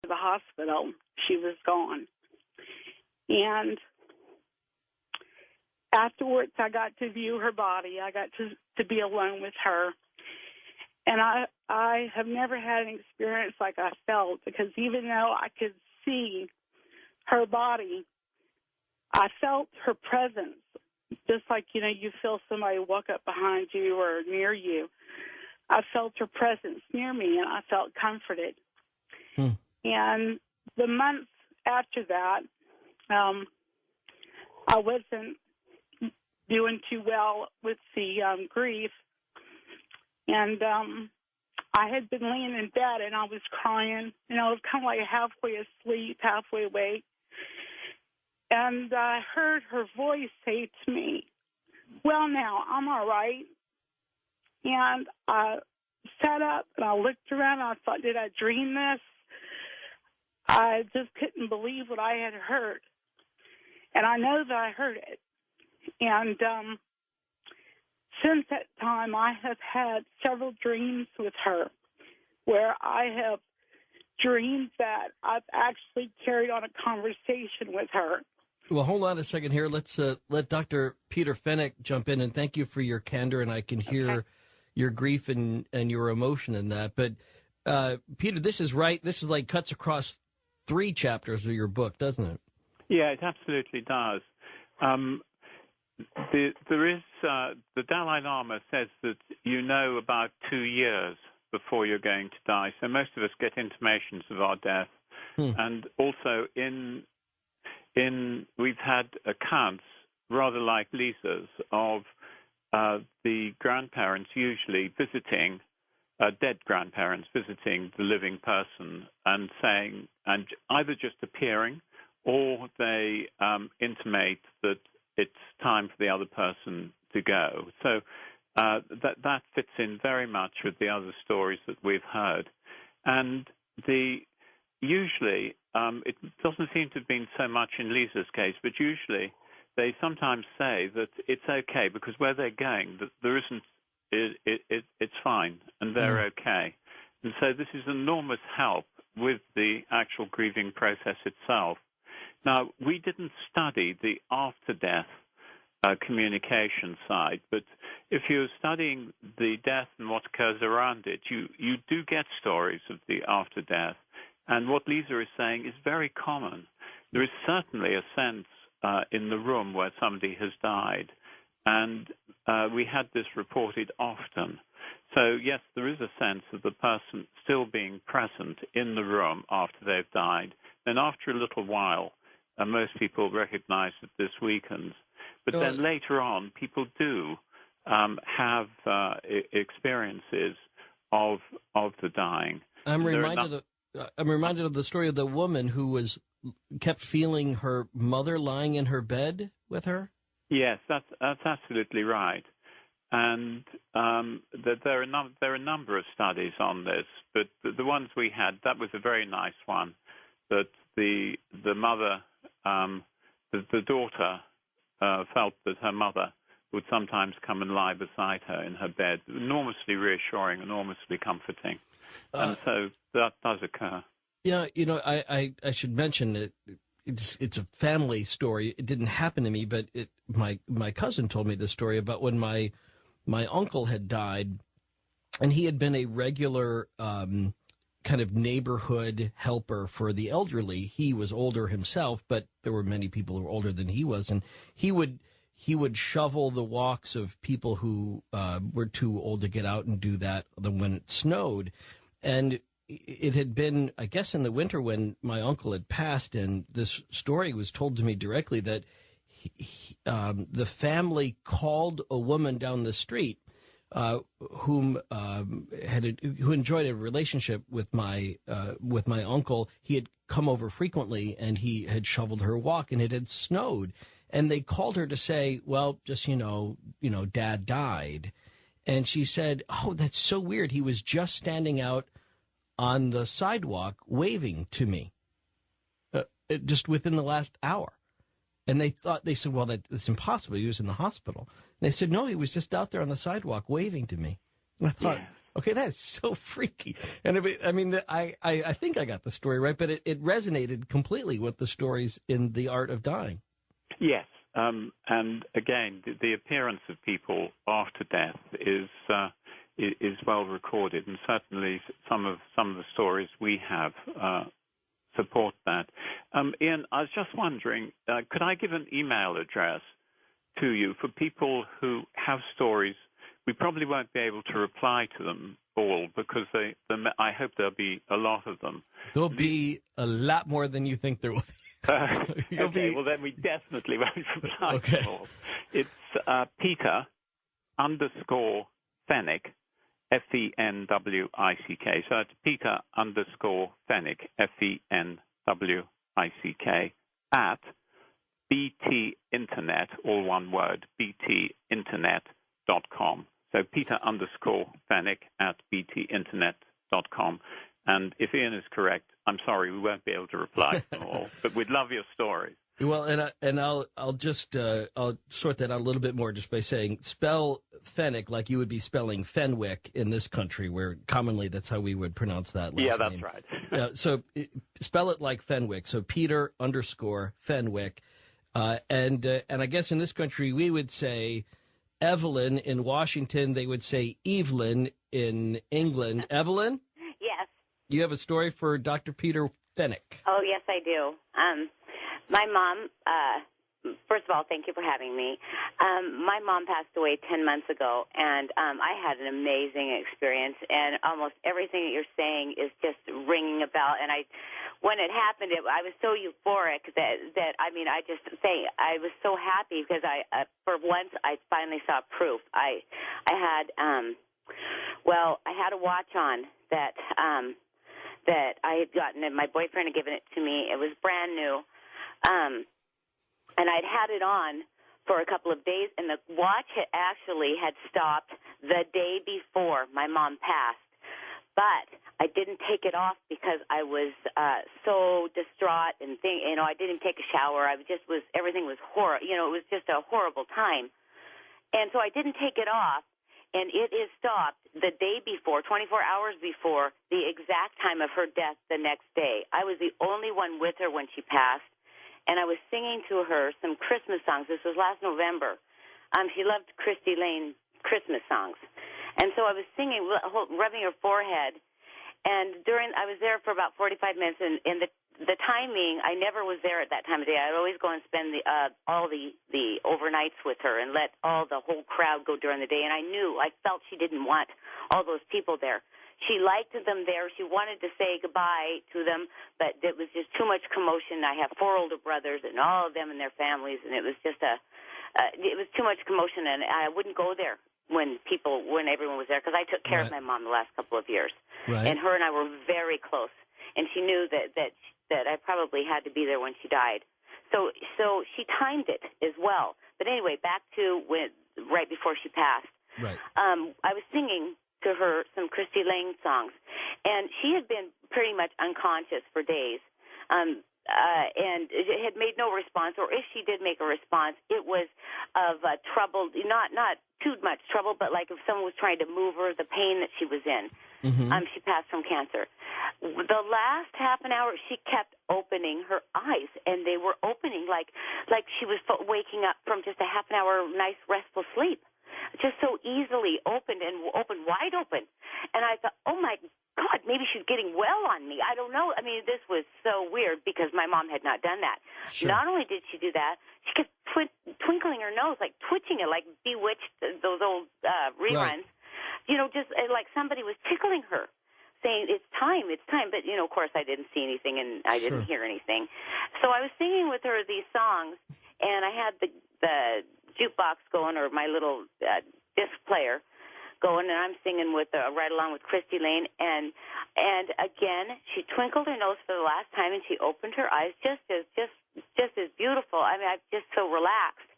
the hospital, she was gone. And afterwards, I got to view her body. I got to be alone with her. And I have never had an experience like I felt, because even though I could see her body, I felt her presence, just like, you feel somebody walk up behind you or near you. I felt her presence near me, and I felt comforted. And the months after that, I wasn't doing too well with the grief. And I had been laying in bed, and I was crying. I was kind of like halfway asleep, halfway awake. And I heard her voice say to me, "Well, now, I'm all right." And I sat up, and I looked around, and I thought, did I dream this? I just couldn't believe what I had heard. And I know that I heard it. And since that time, I have had several dreams with her where I have dreamed that I've actually carried on a conversation with her. Well, hold on a second here. Let's let Dr. Peter Fenwick jump in, and thank you for your candor, and I can hear your grief and your emotion in that. But, Peter, this is right. This is like cuts across 3 chapters of your book, doesn't it? Yeah, it absolutely does. There is the Dalai Lama says that about 2 years before you're going to die. So most of us get intimations of our death, and also we've had accounts rather like Lisa's of the grandparents usually visiting dead grandparents visiting the living person and saying, and either just appearing, or they intimate that it's time for the other person to go. So that fits in very much with the other stories that we've heard. And usually, it doesn't seem to have been so much in Lisa's case, but usually they sometimes say that it's okay because where they're going, there isn't, it's fine and they're okay. And so this is enormous help with the actual grieving process itself. Now, we didn't study the after-death communication side, but if you're studying the death and what occurs around it, you do get stories of the after-death. And what Lisa is saying is very common. There is certainly a sense in the room where somebody has died, and we had this reported often. So, yes, there is a sense of the person still being present in the room after they've died. Then after a little while, most people recognize that this weakens. But then later on, people do have experiences of the dying. I'm reminded of the story of the woman who kept feeling her mother lying in her bed with her. Yes, that's absolutely right. And there are a number of studies on this, but the ones we had, that was a very nice one, that the mother, the daughter felt that her mother would sometimes come and lie beside her in her bed, enormously reassuring, enormously comforting. And so that does occur. Yeah, I should mention that it's a family story. It didn't happen to me, but my cousin told me this story about when my uncle had died, and he had been a regular kind of neighborhood helper for the elderly. He was older himself, but there were many people who were older than he was, and he would shovel the walks of people who were too old to get out and do that when it snowed. And it had been, I guess, in the winter when my uncle had passed, and this story was told to me directly that the family called a woman down the street who enjoyed a relationship with my uncle. He had come over frequently, and he had shoveled her walk, and it had snowed. And they called her to say, well, just, Dad died. And she said, oh, that's so weird. He was just standing out on the sidewalk waving to me just within the last hour. And they said, well, that's impossible. He was in the hospital. And they said, no, he was just out there on the sidewalk waving to me. And I thought, Okay, that's so freaky. And I mean, I think I got the story right, but it resonated completely with the stories in The Art of Dying. Yes. And again, the appearance of people after death is well recorded, and certainly some of the stories we have support that. Ian, I was just wondering, could I give an email address to you for people who have stories? We probably won't be able to reply to them all because I hope there'll be a lot of them. There'll be a lot more than you think there will be. Okay, well then we definitely won't reply to them all. It's Peter _Fenwick, Fenwick. So it's Peter _Fenwick, Fenwick, at BT Internet, all one word, btinternet.com. So Peter _Fenwick at btinternet.com. And if Ian is correct, I'm sorry, we won't be able to reply to them all, but we'd love your stories. Well, and I'll just I'll sort that out a little bit more just by saying spell Fenwick like you would be spelling Fenwick in this country, where commonly that's how we would pronounce that last name. Yeah, that's right. So spell it like Fenwick. So Peter _Fenwick, and I guess in this country we would say Evelyn. In Washington they would say Evelyn. In England, Evelyn. Yes. You have a story for Dr. Peter Fenwick. Oh, yes, I do. My mom, first of all, thank you for having me. My mom passed away 10 months ago, and I had an amazing experience, and almost everything that you're saying is just ringing a bell. And when it happened, I was so euphoric that I mean, I was so happy because for once, I finally saw proof. I had a watch on that I had gotten, and my boyfriend had given it to me. It was brand new, and I'd had it on for a couple of days, and the watch had stopped the day before my mom passed. But I didn't take it off because I was so distraught and I didn't take a shower. Everything was horrible. It was just a horrible time, and so I didn't take it off. And it is stopped the day before, 24 hours before, the exact time of her death the next day. I was the only one with her when she passed, and I was singing to her some Christmas songs. This was last November. She loved Christy Lane Christmas songs. And so I was singing, rubbing her forehead, and I was there for about 45 minutes, and in the timing, I never was there at that time of day. I'd always go and spend all the overnights with her and let the whole crowd go during the day. And I felt she didn't want all those people there. She liked them there. She wanted to say goodbye to them, but it was just too much commotion. I have 4 older brothers, and all of them and their families, and it was just it was too much commotion, and I wouldn't go there when everyone was there because I took care of my mom the last couple of years, and her and I were very close, and she knew that I probably had to be there when she died. So she timed it as well. But anyway, back to right before she passed. Right. I was singing to her some Christy Lane songs, and she had been pretty much unconscious for days, and had made no response, or if she did make a response, it was of trouble, not too much trouble, but like if someone was trying to move her, the pain that she was in. Mm-hmm. She passed from cancer. The last half an hour, she kept opening her eyes, and they were opening like she was waking up from just a half an hour nice restful sleep, just so easily opened wide open. And I thought, oh my God, maybe she's getting well on me. I don't know. I mean, this was so weird because my mom had not done that. Sure. Not only did she do that, she kept twinkling her nose, like twitching it, like Bewitched, those old reruns. Right. Just like somebody was tickling her, saying, it's time. But, of course, I didn't see anything and I didn't hear anything. So I was singing with her these songs, and I had the jukebox going, or my little disc player going, and I'm singing right along with Christy Lane. And again, she twinkled her nose for the last time, and she opened her eyes just as beautiful. I mean, I'm just so relaxed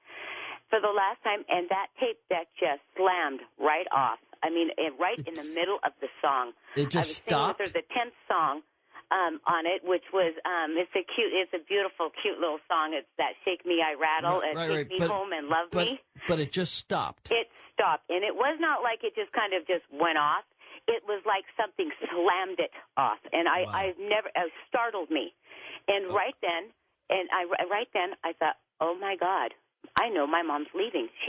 for the last time, and that tape deck just slammed right off. I mean, right in the middle of the song. It just stopped? I was singing with her the 10th song on it, which was, it's a beautiful, cute little song. It's that Shake Me, I Rattle, and Take Me Home and Love Me. But it just stopped. It stopped, and it was not like it just kind of just went off. it was like something slammed it off, and I've never it startled me. And right then I thought, oh my God, I know my mom's leaving.